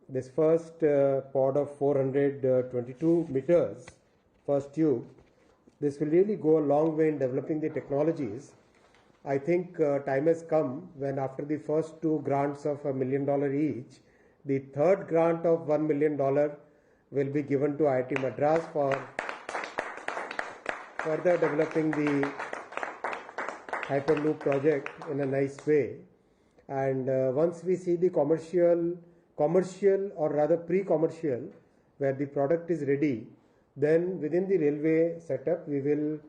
this first pod of 422 meters, first tube, this will really go a long way in developing the technologies. I think time has come when after the first two grants of $1 million each, the third grant of $1 million will be given to IIT Madras for further developing the Hyperloop project in a nice way. And once we see the commercial or rather pre-commercial, where the product is ready, then within the railway setup we will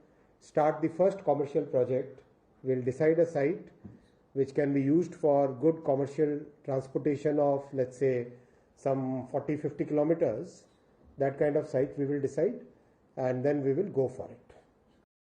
start the first commercial project. We'll decide a site which can be used for good commercial transportation of, let's say, some 40-50 kilometers. That kind of site we will decide, and then we will go for it.